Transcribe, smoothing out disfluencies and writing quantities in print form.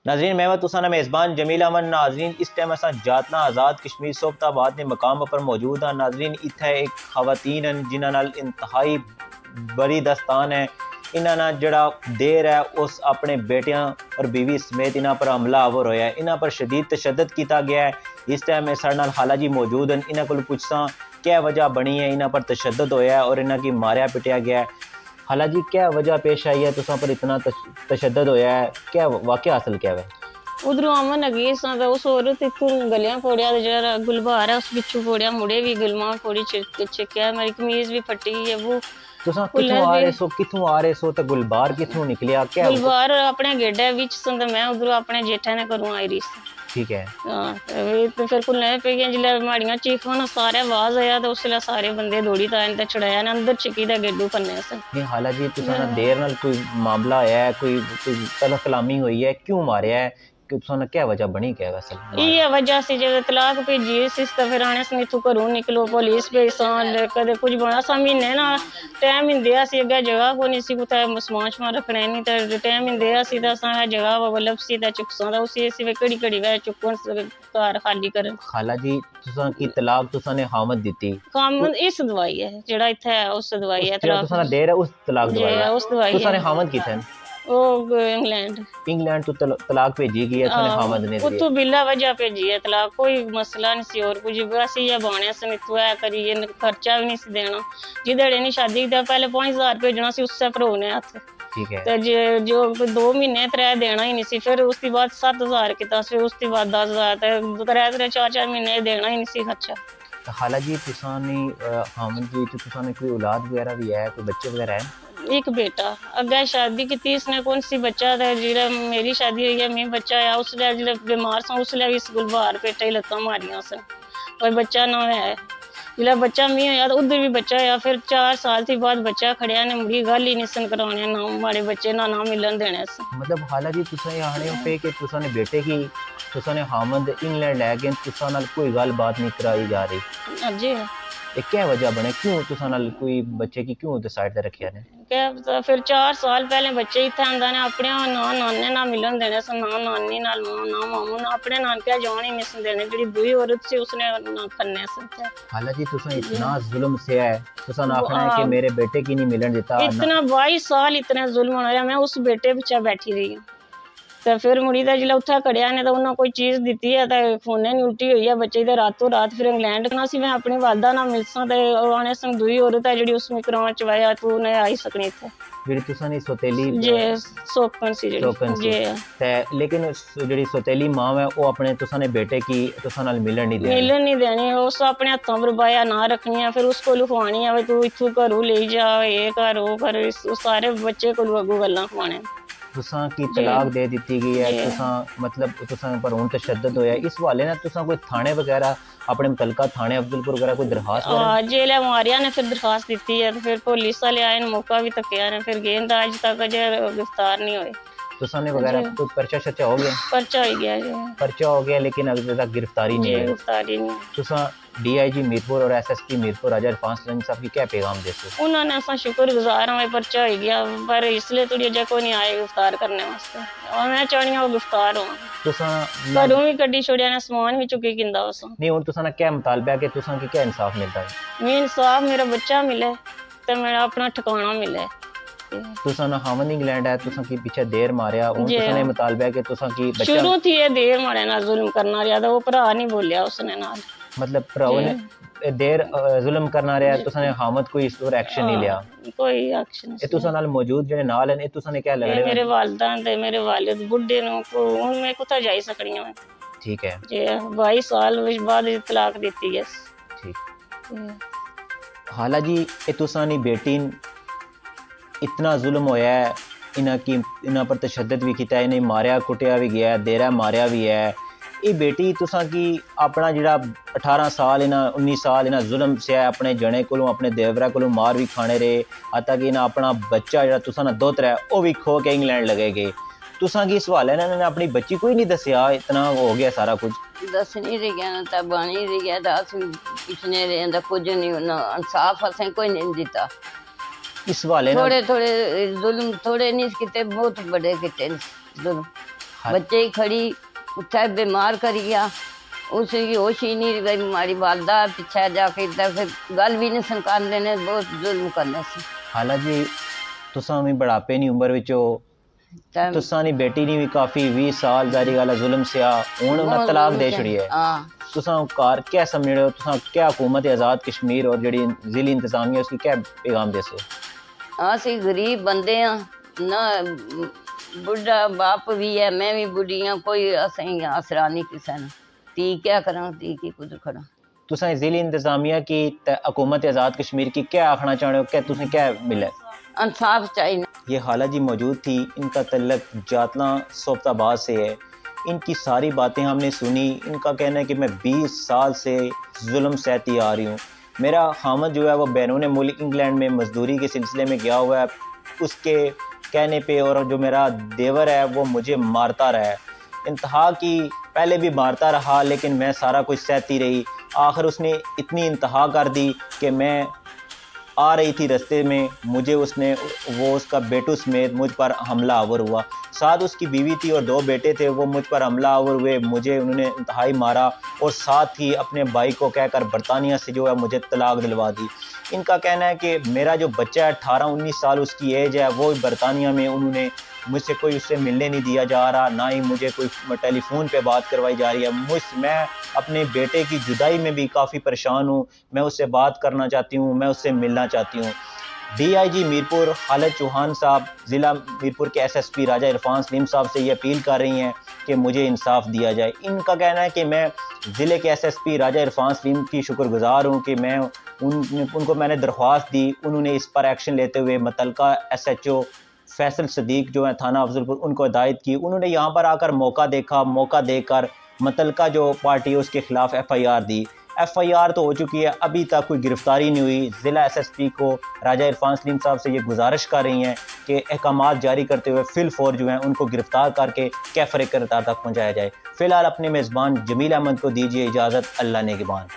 नाज़रीन मैं तुसाना मेज़बान जमील अमन। नाज़रीन इस टाइम असां जातना आज़ाद कश्मीर सोबताबाद के मकाम पर मौजूद हाँ। नाज़रीन इत्थे एक खवातीन हैं जिन्हां नाल इंतहाई बड़ी दस्तान है। इन्हां नाल जड़ा देर है उस अपने बेटियां और बीवी समेत इन्हां पर हमला आवर होया है। इन्हां पर शदीद तशद्दुद किया गया है। इस टाइम साडे नाल हाला जी मौजूद हैं। इन्हां कोल पुछसां क्या वजह बनी है, इन्हां पर तशद्दुद होया है और इन्हां की मारिया पिटिया गया है। हाला जी क्या वजह पेश आई है, तुसां पर इतना तशद्दुद होया है, क्या वाक़या हासिल क्या है? उधरों अमन अगे उस औरत इतों गलियां फोड़िया जरा गुलबार है उस पिछू फोड़िया मुड़े भी गुलमा फोड़ी चिक्या मेरी कमीज भी फटी है वो तुसां कित्थों आ रहे सो ते गुलबार कित्थों निकलिया क्या? गुलबार अपने गेडे विच संद मैं उधरों अपने जेठा ने करूं आई रही सी। ठीक है। हां ते फिर कुलने पे गया जिले माड़ियां चीखां सारे आवाज आया तो उसले सारे बंदे दौड़ी तान ते छड़ाया ने अंदर चिकी दा गेडू पन्ने से। नहीं हाला जी तुसां देर नाल कोई मामला आया है, कोई तलब कलामी हुई है, क्यों मारया है कि तुसां क्या वजह बनी क्या वैसे? ये वजह से जब तलाक भेजी इस तो फिर आने से इथों घरों निकलो पुलिस भेजसान कदे कुछ बना सा महीने ना टाइम हिंदे असी अगे जगह को नहीं सी कुते समान शमान रखने नहीं तो टाइम हिंदे असी तो असा जगह मतलब सी दा चुकसा दा उसी असी कड़ी कड़ी वे चुकन घर खाली करन। खाला जी तुसां की तलाक तुसां ने हामद दित्ती खामद इस दवाई है जेड़ा इथे है उस दवाई है तलाक तुसां देर है उस तलाक दवाई है उस दवाई तुसां ने है हामद कीता है ओ इंग्लैंड तो तलाक भेजी गई है तुसां हामद ने दी उतो बिला वजह भेजी है तलाक कोई मसला नहीं सी और कुछ बस ये बाने से नितु है करिए खर्चा भी नहीं सी देना जिधड़े नहीं शादी दा पहले 5000 भेजना सी उससे भरो ने हाथ। ठीक है। ते जो 2 महीने 3 देना ही नहीं सी फिर उसके बाद 7000 किता फिर उसके बाद 10000 ते 3 4 महीने देना ही नहीं सी खर्चा। खाला जी तुसां ने हामद जी तुसां ने कोई औलाद वगैरह भी है, कोई बच्चे वगैरह है? एक बेटा अगे शादी की इसने कौन सी बच्चा था जिला मेरी शादी हुई है मैं बच्चा आया उसले जिले बीमार सा उसले भी स्कूल बाहर पेटा ही लत्ता मारिया सन कोई बच्चा ना है जिला बच्चा मैं आया तो उधर भी बच्चा आया फिर 4 साल थी बाद बच्चा खड़िया ने मुड़ी गल ही नहीं सन कराने ना हमारे बच्चे ना मिलन देने से। मतलब हाला जी तुसां ये आने पे कि तुसां ने बेटे की तुसां ने हामद इंग्लैंड ले गए तुसां नाल कोई गल बात नहीं कराई जा रही जी क्या वजह बने क्यों तुसां नाल कोई बच्चे की क्यों डिसाइड कर रखिया ने? क्या फिर 4 साल पहले बच्चे इतने आंदा ने अपने ना नाने ना मिलन देने से ना नानी नाल ना मामू ना अपने नानके जान ही नहीं देने जेडी दूई औरत सी उसने ना खन्ने से। हाला जी तुसां इतना जुल्म से है तुसां आखना है कि मेरे बेटे की नहीं मिलन देता इतना 22 साल इतने जुल्म हो रहा मैं उस बेटे पीछे बैठी रही हूं तो फिर मुड़ी दा जिला उत्थे खड़िया ने तो उन्होंने कोई चीज दी है तो फोने नहीं उल्टी हुई है बच्चे दे रातों रात फिर इंग्लैंड ना सी मैं अपनी वालदा ना मिलसा ते आने संग दूई औरत है जेडी उसमें करवा चवाया तू ने आई सकनी इथे जेडी तुसां ने सोतेली जे सोकन सी जेडी ते लेकिन जेडी सोतेली मां है वो अपने तुसां ने बेटे की तुसां नाल मिलन नहीं देनी उस अपने हाथों बरबाया ना रखनी है फिर उसको लिखवानी है तू इथों घरों ले जा ये कर वो कर सारे बच्चे को अगू गल्लां खवाने तुसां की तलाक दे दी गई है तुसां मतलब तुसां पर हुण तशद्दुद होया इस हवाले ना तुसां कोई थाने वगैरह अपने मुतलका थाने अफजलपुर वगैरह कोई दरखास्त जेले मारिया ने फिर दरखास्त दी है फिर पुलिस वाले आए मौका भी तकिया ने फिर गेंद आज तक अजे गिरफ्तार नहीं हुए तुसां ने वगैरह कोई पर्चा शर्चा हो गया? पर्चा हो गया जी पर्चा हो गया लेकिन अभी तक गिरफ्तारी नहीं है। गिरफ्तारी नहीं तुसां डीआईजी मीरपुर और एसएसपी मीरपुर अजय इरफान सलंग साहब की क्या पैगाम देते? उन्होंने असा शुक्रगुजार हमें पर्चा हो गया पर इसलिए थोड़ी अजय को नहीं आए गिरफ्तार करने वास्ते और मैं चाहनी वो गिरफ्तार हो तुसां घरों भी कड्डी छोड़िया ने सामान भी चुकी किंदा उस नहीं हुण तुसां क्या मुतालबा है कि तुसां की क्या इंसाफ मिलता है? मैं इंसाफ मेरा बच्चा मिले तो मेरा अपना ठिकाना मिले। तुसां ना हामद इंग्लैंड है तुसां की पीछे देर मारया हुण तुसां ने मुतालबा है कि तुसां की बच्चा शुरू थी ये देर मारे ना जुल्म करना रहा था वो भरा नहीं बोलिया उसने नाल मतलब भराओ ने देर जुल्म करना रहा तुसां ने हामद कोई इस पर एक्शन नहीं लिया कोई एक्शन ए तुसां नाल मौजूद जेने नाल हैं ए तुसां ने क्या लग रहे मेरे वालिदा ते मेरे वालिद बुड्ढे नु को हुन मैं कुत्थे जाई सकनी हूं। ठीक है जी 22 साल बाद तलाक दी है। ठीक हाला जी ए तुसां नी बेटी इतना जुल्म होया है इन्हां पर तशद्दुद भी किया इन्हें मारिया कुटिया भी गया देरा मारिया भी है ये बेटी तुसां की अपना जिहड़ा 18 साल इन्हां 19 साल इन्हां जुल्म से अपने जने कोलों अपने देवरा कोलों मार भी खाने रहे आता कि इन्हां अपना बच्चा जिहड़ा तुसां ना दोतरा है वो भी खो के इंग्लैंड लगे गए तुसां की इस हवाले ने अपनी बच्ची कोई नहीं दसिया इतना हो गया सारा कुछ दस नहीं रह गया ना तब बनी रह गया दस पिछने रहे कुछ नहीं इंसाफ असें कोई नहीं दिता इस हवाले थोड़े थोड़े जुल्म थोड़े नहीं किते बहुत बड़े किते जुल्म ہاں۔ بچے ہی کھڑی اتھے بیمار کری گیا، اس کی ہوش ہی نہیں رہی، ہماری والدہ پیچھے جا کے ادھر پھر گل بھی نہیں سنکان دینے، بہت ظلم کرنے سے خالہ جی تساں بھی بڑھاپے نہیں عمر وچ ہو، تساں دی بیٹی نہیں بھی کافی 20 سال ظاہری گل ہے ظلم سیا ہن انہاں طلاق دے چھڑی ہے، ہاں تساں کار کیا سمجھ رہے ہو، تساں کیا حکومت آزاد کشمیر اور جڑی ضلعی انتظامیہ ہے اس کی کیا پیغام دے سو؟ اسی غریب بندے ہاں نہ، بڈھا باپ بھی ہے، میں بھی بڈھی ہاں، کوئی اسیں آسرا نہیں کسے نے، تی کیا کراں، تی کی کچھ کھڑا۔ تساں ضلعی انتظامیہ کی حکومت آزاد کشمیر کی کیا آخنا چاہتے ہو، کہ تسیں کیا ملے؟ انصاف چاہیے۔ یہ خالہ جی موجود تھی، ان کا تعلق جاتلاں صوبت آباد سے ہے، ان کی ساری باتیں ہم نے سنی، ان کا کہنا ہے کہ میں 20 سال سے ظلم سہتی آ رہی ہوں، میرا خامد جو ہے وہ بیرون ملک انگلینڈ میں مزدوری کے سلسلے میں گیا ہوا ہے، اس کے کہنے پہ، اور جو میرا دیور ہے وہ مجھے مارتا رہا ہے، انتہا کی پہلے بھی مارتا رہا لیکن میں سارا کچھ سہتی رہی، آخر اس نے اتنی انتہا کر دی کہ میں آ رہی تھی رستے میں مجھے اس کا بیٹو سمیت مجھ پر حملہ آور ہوا، ساتھ اس کی بیوی تھی اور 2 بیٹے تھے، وہ مجھ پر حملہ آور ہوئے، مجھے انہوں نے انتہائی مارا، اور ساتھ ہی اپنے بھائی کو کہہ کر برطانیہ سے جو ہے مجھے طلاق دلوا دی۔ ان کا کہنا ہے کہ میرا جو بچہ ہے 18-19 سال اس کی ایج ہے، وہ برطانیہ میں انہوں نے مجھ سے کوئی اس سے ملنے نہیں دیا جا رہا، نہ ہی مجھے کوئی ٹیلی فون پہ بات کروائی جا رہی ہے، میں اپنے بیٹے کی جدائی میں بھی کافی پریشان ہوں، میں اس سے بات کرنا چاہتی ہوں، میں اس سے ملنا چاہتی ہوں۔ ڈی آئی جی میرپور خالد چوہان صاحب ضلع میرپور کے ایس ایس پی راجہ عرفان سلیم صاحب سے یہ اپیل کر رہی ہیں کہ مجھے انصاف دیا جائے۔ ان کا کہنا ہے کہ میں ضلع کے ایس ایس پی راجہ عرفان سلیم کی شکر گزار ہوں کہ میں ان کو میں نے درخواست دی، انہوں نے اس پر ایکشن لیتے ہوئے متعلقہ ایس ایچ او فیصل صدیق جو ہیں تھانہ افضل پور ان کو ہدایت کی، انہوں نے یہاں پر آ کر موقع دیکھا، موقع دے کر متعلقہ جو پارٹی ہے اس کے خلاف ایف آئی آر دی، ایف آئی آر تو ہو چکی ہے، ابھی تک کوئی گرفتاری نہیں ہوئی۔ ضلع ایس ایس پی کو راجہ عرفان سلیم صاحب سے یہ گزارش کر رہی ہیں کہ احکامات جاری کرتے ہوئے فی الفور جو ہیں ان کو گرفتار کر کے کیفر کردار تک پہنچایا جائے۔ فی الحال اپنے میزبان جمیل احمد کو دیجیے اجازت، اللہ نگہبان۔